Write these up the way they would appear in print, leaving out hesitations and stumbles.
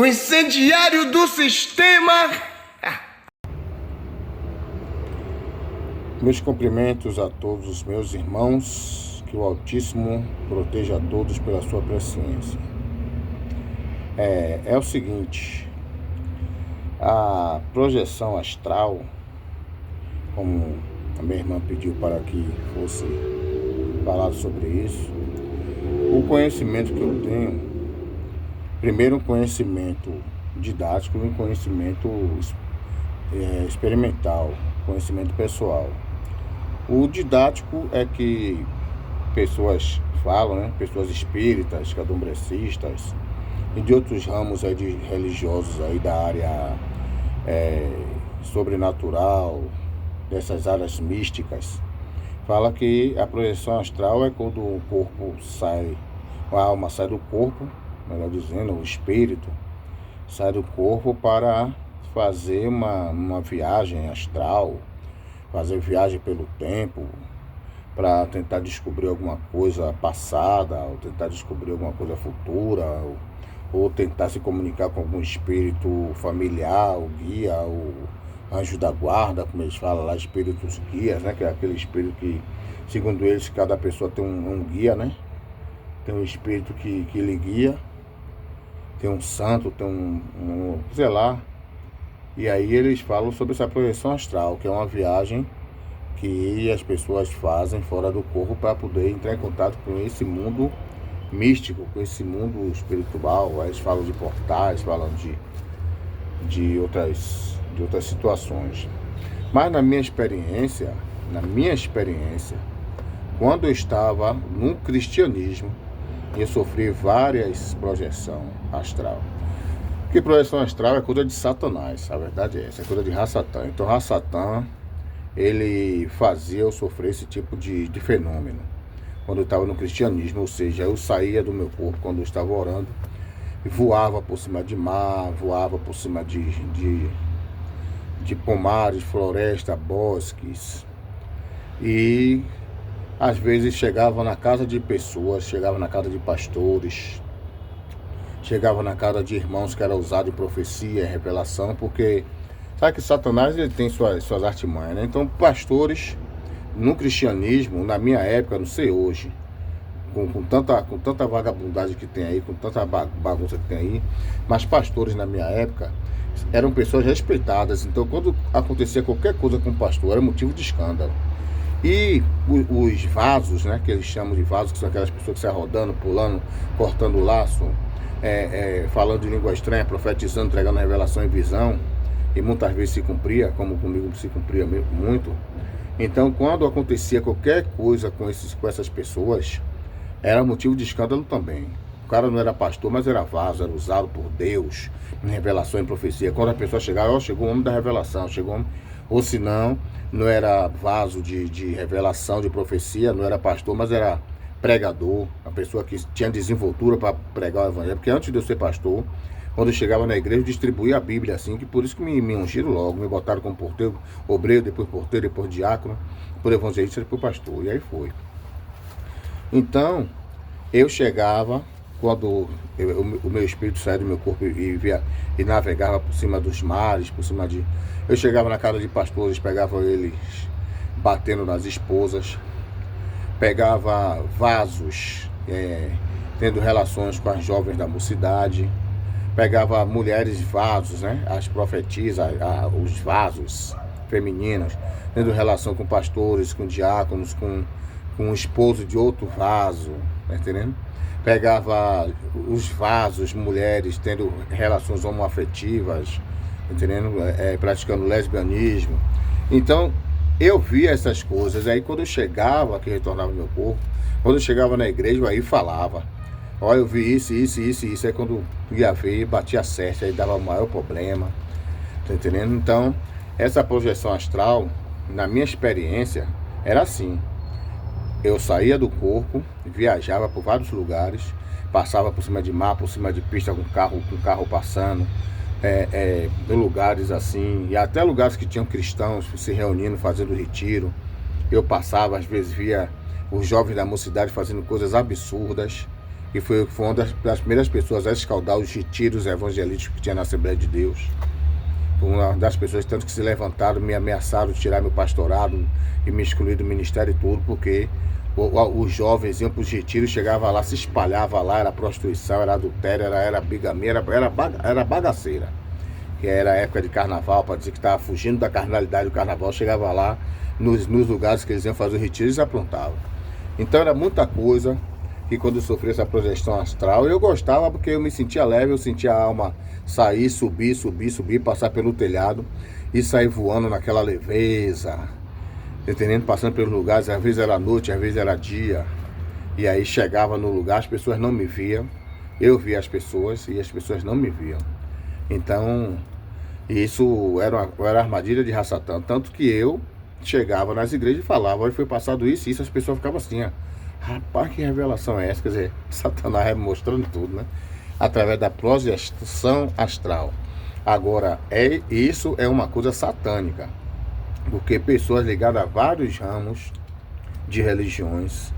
O incendiário do sistema. Meus cumprimentos a todos os meus irmãos, que o Altíssimo proteja a todos pela sua presciência. É o seguinte, a projeção astral, como a minha irmã pediu para que fosse falado sobre isso, o conhecimento que eu tenho, primeiro um conhecimento didático e um conhecimento experimental, conhecimento pessoal. O didático é que pessoas falam, pessoas espíritas, candomblecistas e de outros ramos aí de religiosos aí da área sobrenatural, dessas áreas místicas, fala que a projeção astral é quando o corpo sai, a alma sai do corpo, melhor dizendo, o espírito sai do corpo para fazer uma viagem astral, fazer viagem pelo tempo, para tentar descobrir alguma coisa passada, ou tentar descobrir alguma coisa futura, ou tentar se comunicar com algum espírito familiar, o guia, o anjo da guarda, como eles falam lá, espíritos guias, que é aquele espírito que, segundo eles, cada pessoa tem um guia, tem um espírito que lhe guia, tem um santo, tem sei lá. E aí eles falam sobre essa projeção astral, que é uma viagem que as pessoas fazem fora do corpo para poder entrar em contato com esse mundo místico, com esse mundo espiritual. Aí eles falam de portais, falam de outras situações. Mas na minha experiência, quando eu estava no cristianismo, eu sofri várias projeções astral. Porque projeção astral é coisa de Satanás, a verdade é essa, é coisa de Ra-Satã. Então Ra-Satã, ele fazia eu sofrer esse tipo de fenômeno quando eu estava no cristianismo, ou seja, eu saía do meu corpo quando eu estava orando, e voava por cima de mar, voava por cima de pomares, floresta, bosques, e às vezes chegava na casa de pessoas, chegava na casa de pastores, chegava na casa de irmãos que era usado em profecia, em revelação, porque sabe que Satanás ele tem suas artimanhas, Então pastores no cristianismo, na minha época, não sei hoje, com tanta vagabundagem que tem aí, com tanta bagunça que tem aí, mas pastores na minha época eram pessoas respeitadas. Então quando acontecia qualquer coisa com o pastor, era motivo de escândalo. E os vasos, que eles chamam de vasos, que são aquelas pessoas que saem rodando, pulando, cortando o laço, falando de língua estranha, profetizando, entregando revelação e visão, e muitas vezes se cumpria, como comigo se cumpria muito. Então, quando acontecia qualquer coisa com essas pessoas, era motivo de escândalo também. O cara não era pastor, mas era vaso, era usado por Deus em revelação e profecia. Quando a pessoa chegava, chegou o homem da revelação, ou se não era vaso de revelação, de profecia, não era pastor, mas era pregador, a pessoa que tinha desenvoltura para pregar o evangelho. Porque antes de eu ser pastor, quando eu chegava na igreja, eu distribuía a Bíblia, que por isso que me ungiram logo, me botaram como porteiro, obreiro, depois porteiro, depois diácono, depois evangelista, depois pastor, e aí foi. Então, eu chegava, quando o meu espírito saía do meu corpo e navegava por cima dos mares, eu chegava na casa de pastores, pegava eles batendo nas esposas, pegava vasos, tendo relações com as jovens da mocidade, pegava mulheres vasos, as profetisas, os vasos femininos, tendo relação com pastores, com diáconos, com o esposo de outro vaso, tá entendendo? Pegava os vasos, mulheres tendo relações homoafetivas, tá entendendo? Praticando lesbianismo. Então, eu via essas coisas. Aí quando eu chegava, que retornava ao meu corpo, quando eu chegava na igreja, eu aí falava: olha, eu vi isso. Aí quando ia ver, batia certo, aí dava o maior problema, tá entendendo? Então, essa projeção astral, na minha experiência, era assim. Eu saía do corpo, viajava por vários lugares, passava por cima de mar, por cima de pista com carro passando, de lugares assim, e até lugares que tinham cristãos se reunindo, fazendo retiro. Eu passava, às vezes via os jovens da mocidade fazendo coisas absurdas, que foi uma das primeiras pessoas a escaldar os retiros evangelísticos que tinha na Assembleia de Deus. Uma das pessoas tanto que se levantaram, me ameaçaram de tirar meu pastorado e me excluir do ministério e tudo, porque os jovens iam para os retiros, chegavam lá, se espalhava lá, era prostituição, era adultério, era bigamia, era bagaceira. Que era época de carnaval, para dizer que estava fugindo da carnalidade do carnaval, chegava lá, nos lugares que eles iam fazer o retiro, eles aprontavam. Então era muita coisa que quando eu sofri essa projeção astral, eu gostava porque eu me sentia leve, eu sentia a alma sair, subir, passar pelo telhado e sair voando naquela leveza, entendendo? Passando pelos lugares, às vezes era noite, às vezes era dia, e aí chegava no lugar, as pessoas não me viam, eu via as pessoas e as pessoas não me viam. Então, isso era armadilha de Rassatã, tanto que eu chegava nas igrejas e falava, olha, foi passado isso, as pessoas ficavam assim, ó. Rapaz, que revelação é essa? Quer dizer, Satanás mostrando tudo, né? Através da projeção astral. Agora, isso é uma coisa satânica, porque pessoas ligadas a vários ramos de religiões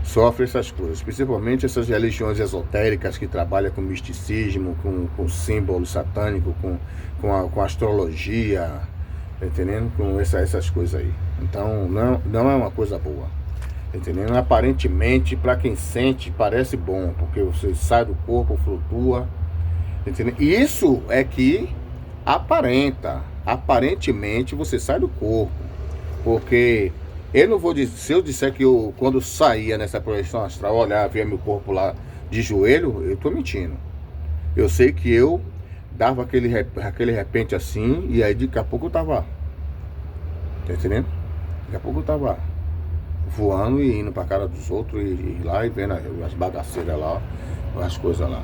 sofrem essas coisas, principalmente essas religiões esotéricas que trabalham com misticismo, com símbolo satânico, com astrologia, tá entendendo? Com essas coisas aí. Então, não é uma coisa boa. Entendendo? Aparentemente, para quem sente, parece bom, porque você sai do corpo, flutua, entendeu? Isso é que aparenta. Aparentemente você sai do corpo, porque eu não vou dizer, se eu disser que eu, quando saía nessa projeção astral, olhar, via meu corpo lá de joelho, eu tô mentindo. Eu sei que eu dava aquele repente assim, e aí daqui a pouco eu tava, tá entendendo? Daqui a pouco eu tava voando e indo pra cara dos outros e lá e vendo as bagaceiras lá, as coisas lá.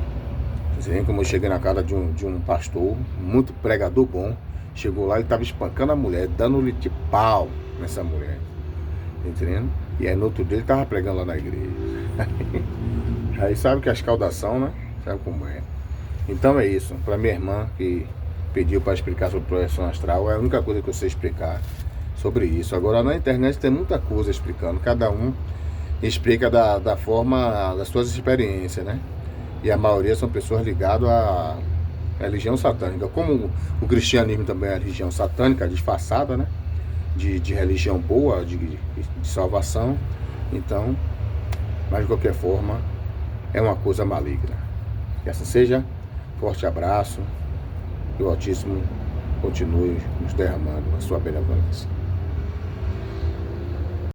Dizendo como eu cheguei na casa de um pastor, muito pregador bom, chegou lá e tava espancando a mulher, dando-lhe de pau nessa mulher, entendendo? E aí no outro dia ele tava pregando lá na igreja. Aí sabe que a escaldação, né? Sabe como é. Então é isso, pra minha irmã que pediu para explicar sobre projeção astral, é a única coisa que eu sei explicar sobre isso. Agora na internet tem muita coisa explicando, cada um explica da forma das suas experiências, né? E a maioria são pessoas ligadas à religião satânica, como o cristianismo também é religião satânica, disfarçada, né? De religião boa, de salvação. Então, mas de qualquer forma, é uma coisa maligna. Que assim seja, forte abraço, que o Altíssimo continue nos derramando a sua benevolência.